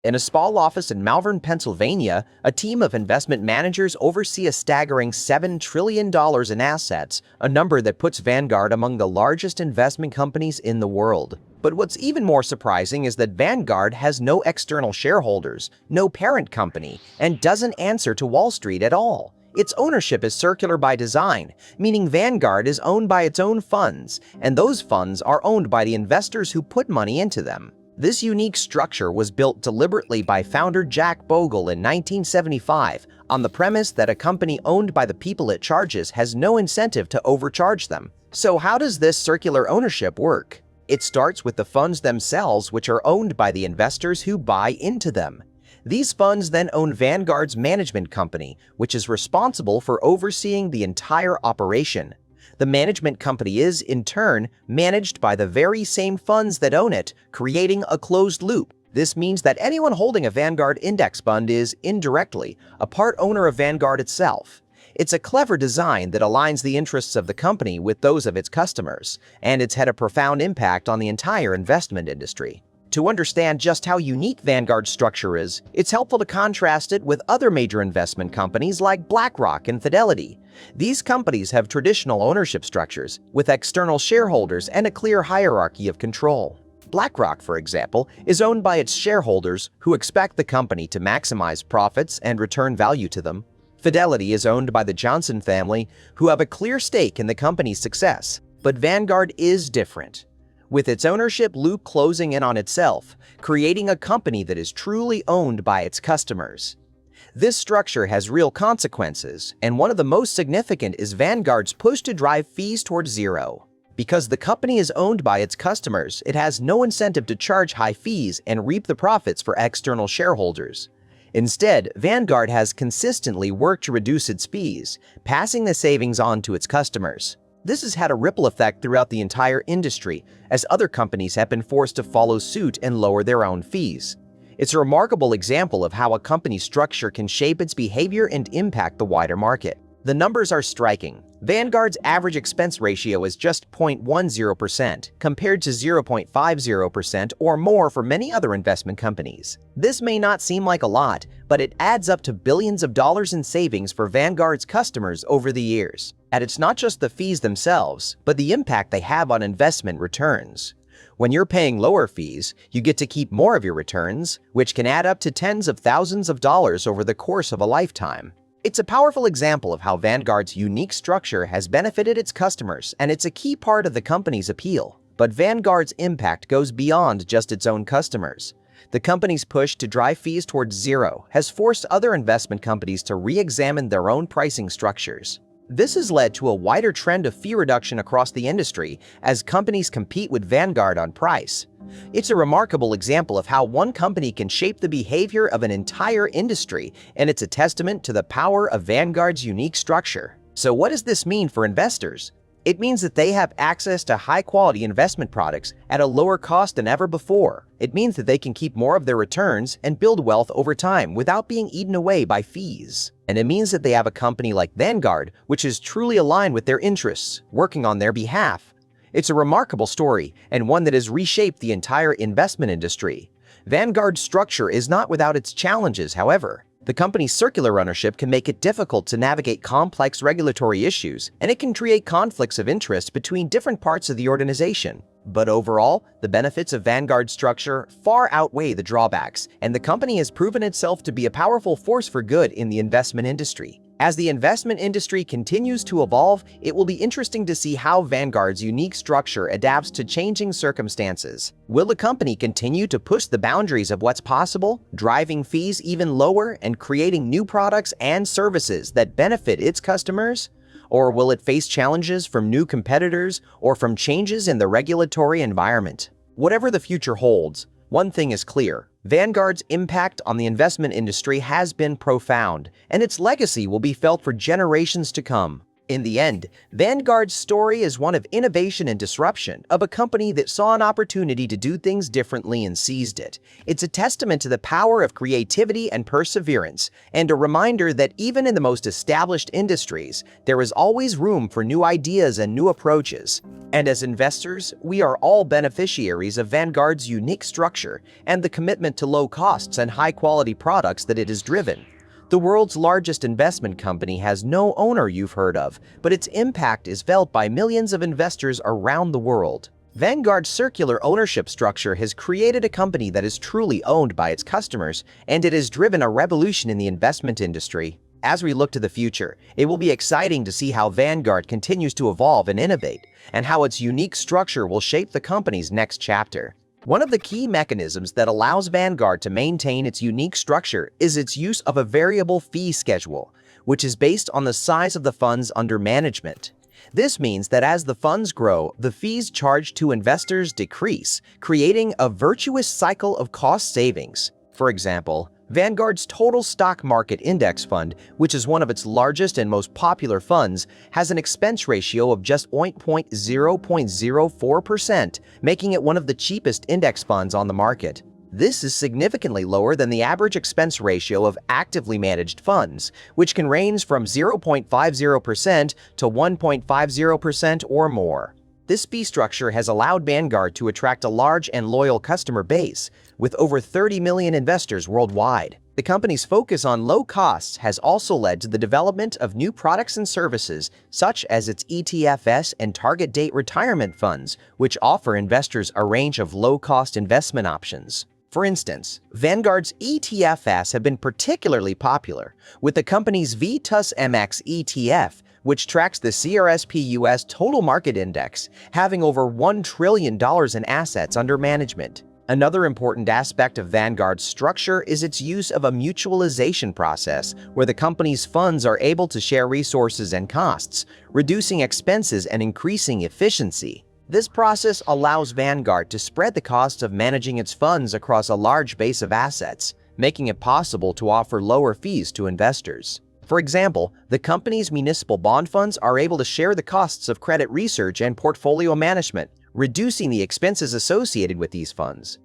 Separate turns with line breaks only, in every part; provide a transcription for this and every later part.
In a small office in Malvern, Pennsylvania, a team of investment managers oversee a staggering $7 trillion in assets, a number that puts Vanguard among the largest investment companies in the world. But what's even more surprising is that Vanguard has no external shareholders, no parent company, and doesn't answer to Wall Street at all. Its ownership is circular by design, meaning Vanguard is owned by its own funds, and those funds are owned by the investors who put money into them. This unique structure was built deliberately by founder Jack Bogle in 1975 on the premise that a company owned by the people it charges has no incentive to overcharge them. So how does this circular ownership work? It starts with the funds themselves, which are owned by the investors who buy into them. These funds then own Vanguard's management company, which is responsible for overseeing the entire operation. The management company is, in turn, managed by the very same funds that own it, creating a closed loop. This means that anyone holding a Vanguard index fund is, indirectly, a part owner of Vanguard itself. It's a clever design that aligns the interests of the company with those of its customers, and it's had a profound impact on the entire investment industry. To understand just how unique Vanguard's structure is, it's helpful to contrast it with other major investment companies like BlackRock and Fidelity. These companies have traditional ownership structures, with external shareholders and a clear hierarchy of control. BlackRock, for example, is owned by its shareholders who expect the company to maximize profits and return value to them. Fidelity is owned by the Johnson family, who have a clear stake in the company's success. But Vanguard is different, with its ownership loop closing in on itself, creating a company that is truly owned by its customers. This structure has real consequences, and one of the most significant is Vanguard's push to drive fees towards zero. Because the company is owned by its customers, it has no incentive to charge high fees and reap the profits for external shareholders. Instead, Vanguard has consistently worked to reduce its fees, passing the savings on to its customers. This has had a ripple effect throughout the entire industry, as other companies have been forced to follow suit and lower their own fees. It's a remarkable example of how a company's structure can shape its behavior and impact the wider market. The numbers are striking. Vanguard's average expense ratio is just 0.10%, compared to 0.50% or more for many other investment companies. This may not seem like a lot, but it adds up to billions of dollars in savings for Vanguard's customers over the years. And it's not just the fees themselves, but the impact they have on investment returns. When you're paying lower fees, you get to keep more of your returns, which can add up to tens of thousands of dollars over the course of a lifetime. It's a powerful example of how Vanguard's unique structure has benefited its customers, and it's a key part of the company's appeal. But Vanguard's impact goes beyond just its own customers. The company's push to drive fees towards zero has forced other investment companies to re-examine their own pricing structures. This has led to a wider trend of fee reduction across the industry as companies compete with Vanguard on price. It's a remarkable example of how one company can shape the behavior of an entire industry, and it's a testament to the power of Vanguard's unique structure. So what does this mean for investors? It means that they have access to high-quality investment products at a lower cost than ever before. It means that they can keep more of their returns and build wealth over time without being eaten away by fees. And it means that they have a company like Vanguard, which is truly aligned with their interests, working on their behalf. It's a remarkable story, and one that has reshaped the entire investment industry. Vanguard's structure is not without its challenges, however. The company's circular ownership can make it difficult to navigate complex regulatory issues, and it can create conflicts of interest between different parts of the organization. But overall, the benefits of Vanguard's structure far outweigh the drawbacks, and the company has proven itself to be a powerful force for good in the investment industry. As the investment industry continues to evolve, it will be interesting to see how Vanguard's unique structure adapts to changing circumstances. Will the company continue to push the boundaries of what's possible, driving fees even lower and creating new products and services that benefit its customers? Or will it face challenges from new competitors or from changes in the regulatory environment? Whatever the future holds, one thing is clear. Vanguard's impact on the investment industry has been profound, and its legacy will be felt for generations to come. In the end, Vanguard's story is one of innovation and disruption, of a company that saw an opportunity to do things differently and seized it. It's a testament to the power of creativity and perseverance, and a reminder that even in the most established industries, there is always room for new ideas and new approaches. And as investors, we are all beneficiaries of Vanguard's unique structure and the commitment to low costs and high-quality products that it has driven. The world's largest investment company has no owner you've heard of, but its impact is felt by millions of investors around the world. Vanguard's circular ownership structure has created a company that is truly owned by its customers, and it has driven a revolution in the investment industry. As we look to the future, it will be exciting to see how Vanguard continues to evolve and innovate, and how its unique structure will shape the company's next chapter. One of the key mechanisms that allows Vanguard to maintain its unique structure is its use of a variable fee schedule, which is based on the size of the funds under management. This means that as the funds grow, the fees charged to investors decrease, creating a virtuous cycle of cost savings. For example, Vanguard's Total Stock Market Index Fund, which is one of its largest and most popular funds, has an expense ratio of just 0.04%, making it one of the cheapest index funds on the market. This is significantly lower than the average expense ratio of actively managed funds, which can range from 0.50% to 1.50% or more. This fee structure has allowed Vanguard to attract a large and loyal customer base, with over 30 million investors worldwide. The company's focus on low costs has also led to the development of new products and services, such as its ETFs and target date retirement funds, which offer investors a range of low-cost investment options. For instance, Vanguard's ETFs have been particularly popular, with the company's VTUS MX ETF, which tracks the CRSP US Total Market Index, having over $1 trillion in assets under management. Another important aspect of Vanguard's structure is its use of a mutualization process, where the company's funds are able to share resources and costs, reducing expenses and increasing efficiency. This process allows Vanguard to spread the costs of managing its funds across a large base of assets, making it possible to offer lower fees to investors. For example, the company's municipal bond funds are able to share the costs of credit research and portfolio management, reducing the expenses associated with these funds.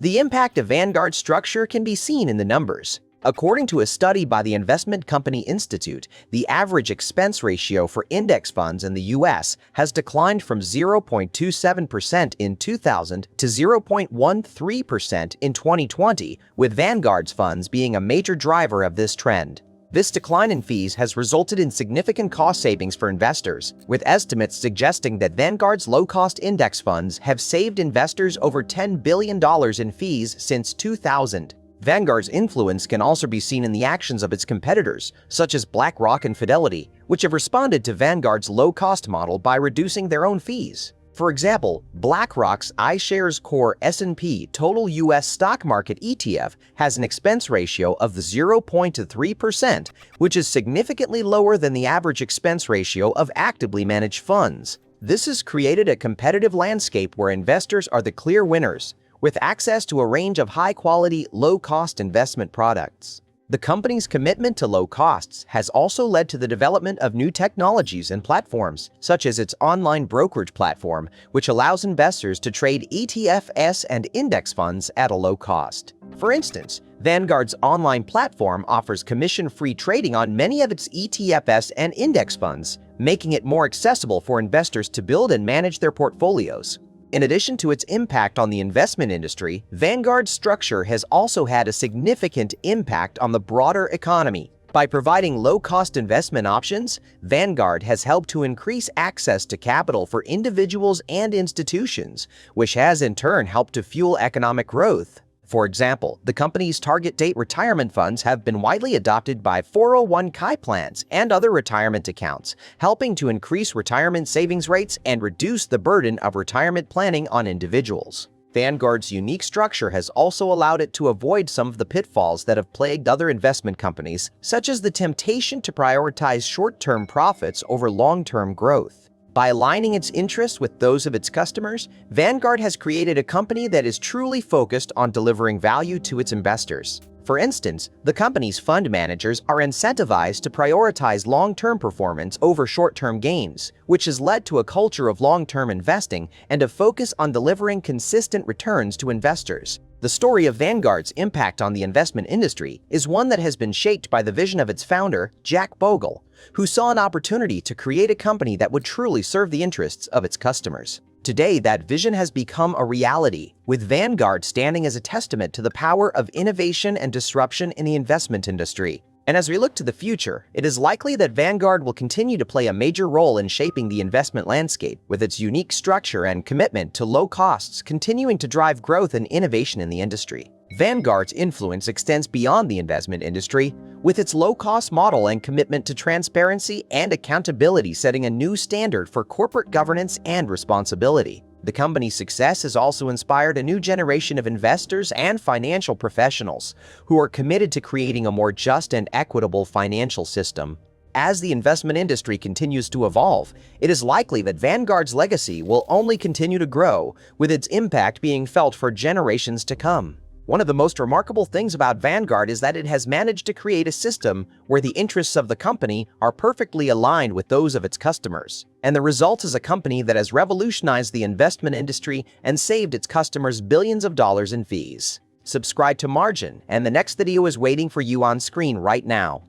The impact of Vanguard's structure can be seen in the numbers. According to a study by the Investment Company Institute, the average expense ratio for index funds in the U.S. has declined from 0.27% in 2000 to 0.13% in 2020, with Vanguard's funds being a major driver of this trend. This decline in fees has resulted in significant cost savings for investors, with estimates suggesting that Vanguard's low-cost index funds have saved investors over $10 billion in fees since 2000. Vanguard's influence can also be seen in the actions of its competitors, such as BlackRock and Fidelity, which have responded to Vanguard's low-cost model by reducing their own fees. For example, BlackRock's iShares Core S&P Total U.S. Stock Market ETF has an expense ratio of 0.3%, which is significantly lower than the average expense ratio of actively managed funds. This has created a competitive landscape where investors are the clear winners, with access to a range of high-quality, low-cost investment products. The company's commitment to low costs has also led to the development of new technologies and platforms, such as its online brokerage platform, which allows investors to trade ETFs and index funds at a low cost. For instance, Vanguard's online platform offers commission-free trading on many of its ETFs and index funds, making it more accessible for investors to build and manage their portfolios. In addition to its impact on the investment industry, Vanguard's structure has also had a significant impact on the broader economy. By providing low-cost investment options, Vanguard has helped to increase access to capital for individuals and institutions, which has in turn helped to fuel economic growth. For example, the company's target date retirement funds have been widely adopted by 401(k) plans and other retirement accounts, helping to increase retirement savings rates and reduce the burden of retirement planning on individuals. Vanguard's unique structure has also allowed it to avoid some of the pitfalls that have plagued other investment companies, such as the temptation to prioritize short-term profits over long-term growth. By aligning its interests with those of its customers, Vanguard has created a company that is truly focused on delivering value to its investors. For instance, the company's fund managers are incentivized to prioritize long-term performance over short-term gains, which has led to a culture of long-term investing and a focus on delivering consistent returns to investors. The story of Vanguard's impact on the investment industry is one that has been shaped by the vision of its founder, Jack Bogle, who saw an opportunity to create a company that would truly serve the interests of its customers. Today, that vision has become a reality, with Vanguard standing as a testament to the power of innovation and disruption in the investment industry. And as we look to the future, it is likely that Vanguard will continue to play a major role in shaping the investment landscape, with its unique structure and commitment to low costs continuing to drive growth and innovation in the industry. Vanguard's influence extends beyond the investment industry, with its low-cost model and commitment to transparency and accountability setting a new standard for corporate governance and responsibility. The company's success has also inspired a new generation of investors and financial professionals who are committed to creating a more just and equitable financial system. As the investment industry continues to evolve, it is likely that Vanguard's legacy will only continue to grow, with its impact being felt for generations to come. One of the most remarkable things about Vanguard is that it has managed to create a system where the interests of the company are perfectly aligned with those of its customers. And the result is a company that has revolutionized the investment industry and saved its customers billions of dollars in fees. Subscribe to Margin, and the next video is waiting for you on screen right now.